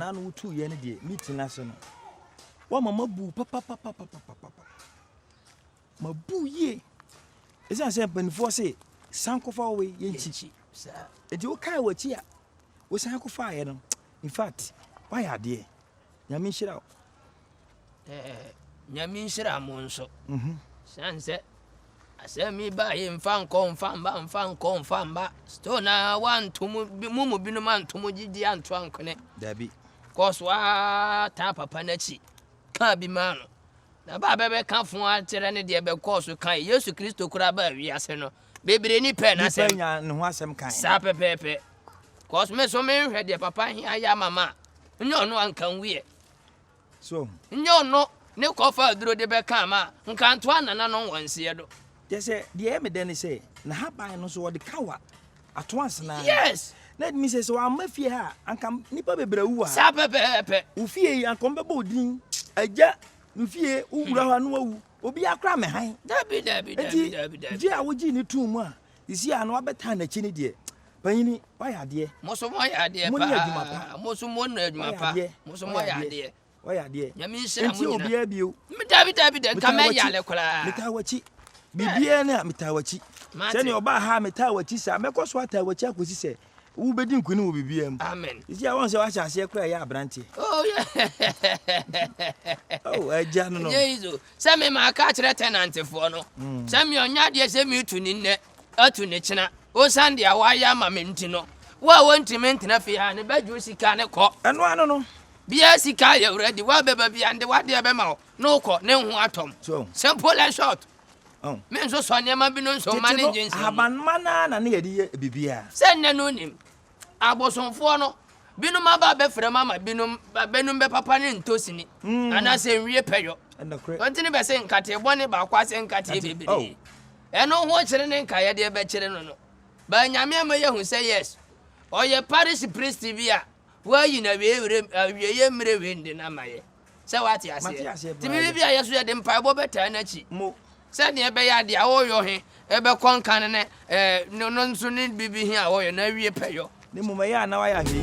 na no tu ye ne de meeting na so no wa mama bu papa mabu ye esa se panifo se sankofa we ye nchichi edi wo kai wachi a wo sankofa ye no in fact why are there nyame nhira nyame nhira mo nso sanse asemi ba ye mfa nko sto na wantum mumu binu mantum gidi anto ankone dabi koswa ta papa nachi ka bi mano na ba bebe kan fun a tere ne de be koso kan Yesu Kristo kura ba wiase no bebre ni pe na sem nya ne ho asem kan sa pepepe kos me so me hwe de papa hi aya mama nyo no ankan wie so nyo no ne kofa duro de be kan ma nkan to anana no wanse do Jesse, the evidence say, na haba no so the kawa at once na. Yes. Let me say so am mafia ha anka nipa bebre wu ha. Sa pepe. Ufie anka mbebo din. Aja mfie uwura ha no awu. Obi akra me han. Dabi. Je a wogi ni tu mu a. Isi a no abeta na chi ni de. Panyini, why ade? Moso mo ya de pa. Moso mo na adwuma pa. Moso mo ya de. Why ade? Nyame nhira mo. Enti obi abio. Dabi nka me ya le kola. Metawachi. Bibia na metawachi. Se ne oba ha metawachi sa mekoso atawachi akosi se wo bedi nkuni wo bibia mu. Amen. Isi a won se wa hyase kura ya abrante. Oh yeah. Oh aja no. Yezo. Se me ma ka kire tenant fo no. Se me onya de se me tu ni nne atu ne kina. O sande a wa ya ma me nti no. Wa wonti me ntina fi ha ne baju sika ne ko. Eno ano no. Bia sika ya ready wa beba bia nde wa de be ma no ko ne hu atom. Simple and short. Oh. Men so so nyama bi no so manage nsi. Abanmana na ne yedi bibia. Se nne no nim. Abosonfo no binu ma ba be frema ma binu be papa ne ntosini. Ana se nwie peyo. Ontini be se nkate bone ba kwa se nkate bebere. Eno ho kire ne nka ye de be kire no no. Ba nyame amaye hu se yes. Oye parish priest bia. Wa yi na we ye mre we ndi na maye. Se wati ase. Ti bibia yeso ye de mpa bo beta na chi. Said the Ebay, the Aoyo, Ebe Concan, no nonso need be here, or you never pay you. The Mumaya, now I have you.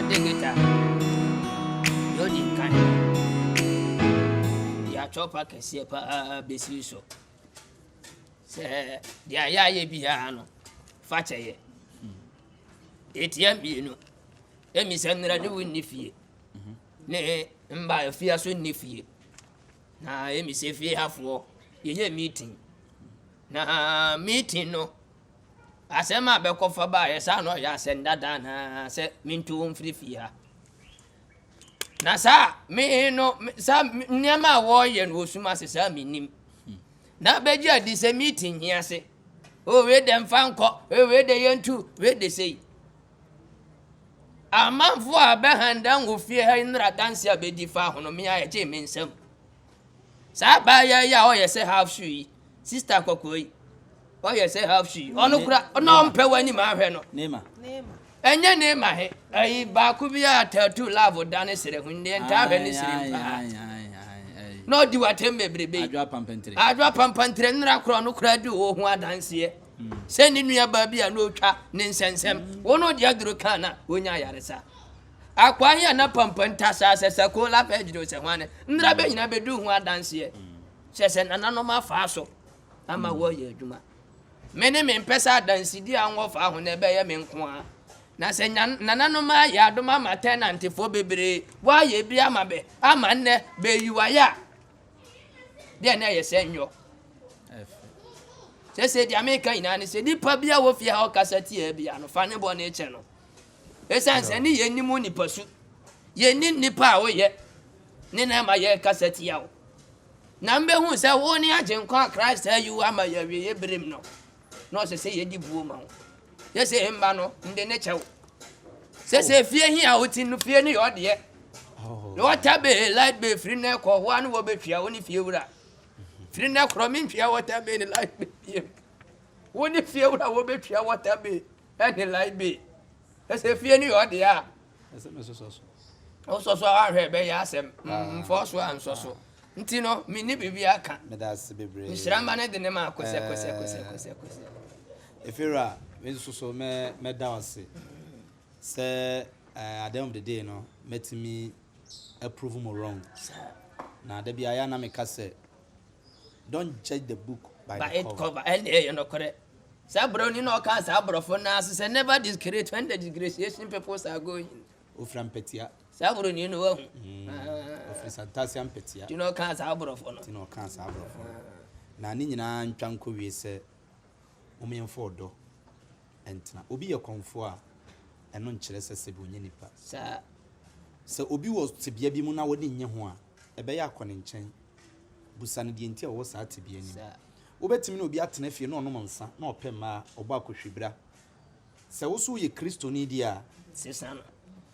Digita. Yodi can. The Achopa can see a besiso. Say, the Ayaye Biano, Fachaye. ATM, you know. Emi senra de wonni fie ne mba fie so nni fie na emi se fie hafo ye meeting na meeting no asema be kofa ba ye sa no ya senda da na se mintu mfiri fie ha na sa me no sa nyama wo ye no osuma se sa minim na beji adi se meeting hia se o we dem fanko we de yentu we de sei amanfo abehanda ngofie ha nra danse abedi fa hono me aye che mensam sa ba ya o ye se half shoe sister kokoi o ye se half shoe ono kura ono mpe wani ma hwe no nema enye nema he ayi ba ku bia tattoo love dane sere hunde nta hwe ni sere pa no di watembe brebe adwa pampantre nra kura no kura di wo ho adanse Send in your baby and no cha, Ninsensem, one of the other cana, when I yaresa. Acquire na pampantasa, says a cola pedros and one, Nrabe never do one dance here. Says an anonoma faso. I'm a warrior, Juma. Many men pesa dance the ango for when they bear men qua. Na say nananoma yadoma ma tenant for baby, why ye be a mabe, a man, be you are ya. Then I send you. Say the American in say the pabia wo fia ho kasati e bia no fa ne bo na eche no esanse ni ye ni mu ni pasu ye ni nipa wo ye ni na ma ye kasati ya wo na mbe hu se wo ni agenkwa Christ ayu ama ye we ye brem no se ye di buo ma wo ye se mba no nde ne chewo se fie hi a oti no fie ni yo de ye no tabe light be free na ko ho anu wo be twia wo ni fie wura free na kromin twia water be ni light be woni fie wura wo be twia water be any light be say fie ni yo de a so ahwe be ya asem mfo so anso so ntino mi ni bibia aka me das bebre nshiramba ne de ne ma kose Efira, me so me dawase. Say at the end of the day no, met me approve me wrong. Now there be ayana me say, don't judge the book by the cover. And you know correct. Sabroni no can sabro for nas say never disgrace when the disgraciation people are going. Ofram petia. Sabroni you know. Ofri santasiam petia. You know can sabro for no. You know can sabro for. Na ni nyina ntwan ko wie se omemfo do entina obi ye konfo a eno nkyere sese bo nya nipa sa se obi wo tebia bi mu na woni nye ho a ebe ya akọ ne nkyɛn busane die ntia wo sa tebia ni wobetimi na obi atena fie na ɔnom nsa na ɔpɛ ma ɔbɔ akohwibra se wo so ye kristo ni di a sesana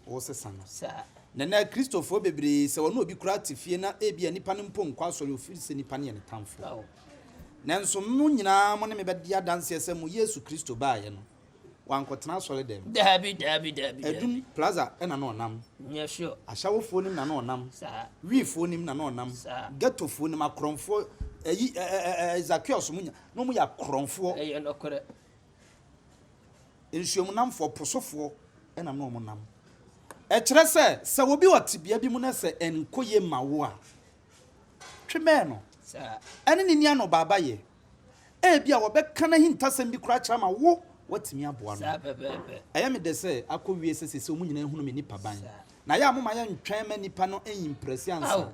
wo sesana sa na kristofo bebre se wono obi kura tefie na ebia nipa ne mpo nkwa asɔre ofiri se nipa ne ye ne tamfo nanso mu nyina mo ne me bedia danse ese mu Yesu Kristo baaye no wankotena asɔre dem dabi edum plaza ena na onam nya sure ahyawofo nim na onam sa wifo nim na onam getofo nim akronfo eyi Zacchaeus mu nya no mu ya kronfo no kore ensuom namfo posofo ena na omonam kyerɛ sɛ obi watibia bi mu na sɛ enkoye mawo a tweme no ene ni nia no baba ye bia wo be kana hintasem bi kura kyerɛ ma wo watimi aboa no aya me de sɛ akɔwie sɛ mu nyina hunu me nipa ban na ya moma ya ntwɛn ma nipa no impress ansa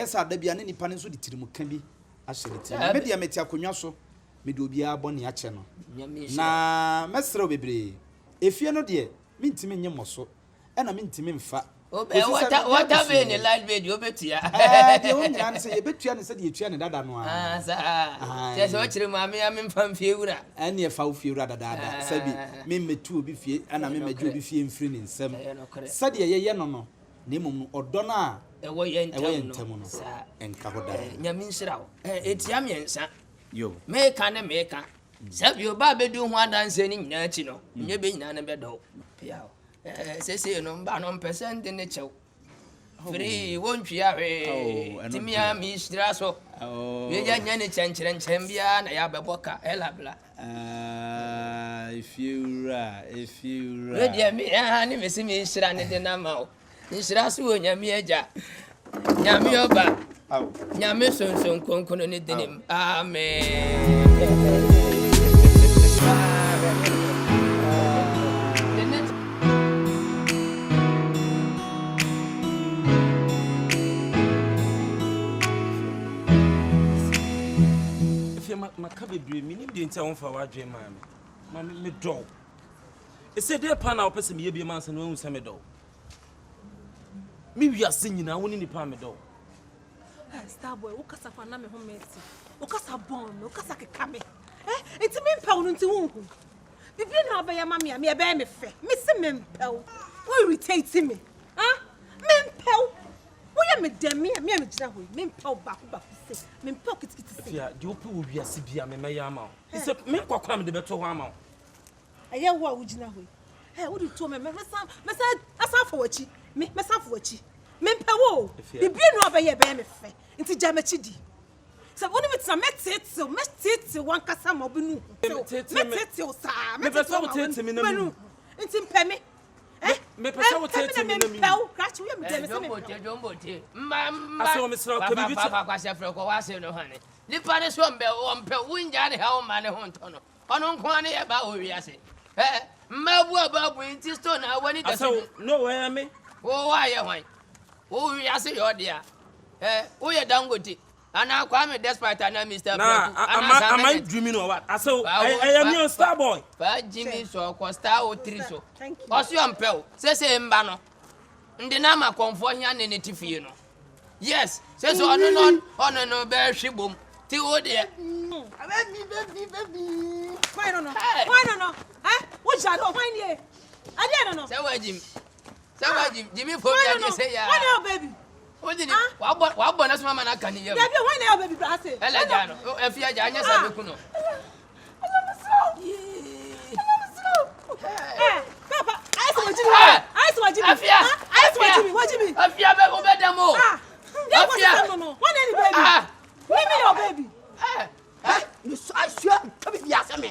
sa da bia ne nipa no so de tirimu ka bi ahyere me de meti akonwa so me de obi abɔ ne akyɛ no na mesrɛ bebre efie no de mintimi nye moso ena mintimi mfa what have in the live video betia de won nyana se ye betua ne se de yetua ne dada no a se so chire mame am mfam fiewura ene fa wo fiewura dada sabi me metu obi fie ana me meju obi fie mfiri ne nsam se de ye no no na emom odo na ewo ye ntem no enka hoda nyame nhyirawo etia miensa yo meka ne meka sabi oba bedu ho adanse ni nyina achi no nye be nyina ne bedo piao sese no mba no percent ne chew free won twia we timia mi shira so we ja nya ne chenkyere nkyembia na ya beboka elabla if you we dia mi ni mesi mi shira ne de na ma o shira so onyame aja nyame oba nyame sonson konkono ne denim amen maka bebre mi nim de ntia won fa wadwe ma me do e se de pa na opese me yebie mansa no hu se me do mi wiase nyina woni nipa me do star boy wo kasa fa na me ho meti wo kasa bon me wo kasa keka me enti me mpa no nti wo hu bibi na ba ya ma me e be me fe me se me mpa wo irritate me me mpa wo ya me dem me gina ho me mpa ba ko se me mpa kitikiti se ya de opu wo wiase bia me ya ama wo se me kwakwa me de beto ho ama wo aye wo a wo gina ho wo de to me sa asa fo wachi me sa fo wachi me mpa wo bibi no ba ye be me fe nti jama chidi se woni metsa metete wan kasa ma obi nu metete o sa metete o tete me na mu nti mpa me me pesa wo tete me na mi mpa wo krachi wo me dem se me jombote mma aso me sra ko bibi papa kwase frɛ ko wase no hane nipa ne so mbe wo mpa wunja ne ha wo ma ne ho nto no ono nko ne ye ba wo wiase mma bu ababu nti stone na wani da so no way me wo wa ye hwan wo wiase yo dia wo ye dangote ana kwa me despite ana Mr. President ana am I dreaming or what aso I am your star boy fa Jimmy so ko star o 3 so oso ampel se mba no ndi na ma konfo hia ne netifie no yes se so ono no be hwebom ti wo de baby why no wo jado why nie ade no se wa Jimmy for me say ya why no baby o di ni wa bo na so mama na kan ye baby why no baby bra say ele ja no e fi aja anya sa be ku no papa I swear Jimmy afia be go be demo afia no when any baby me your baby you I swear to be biasa me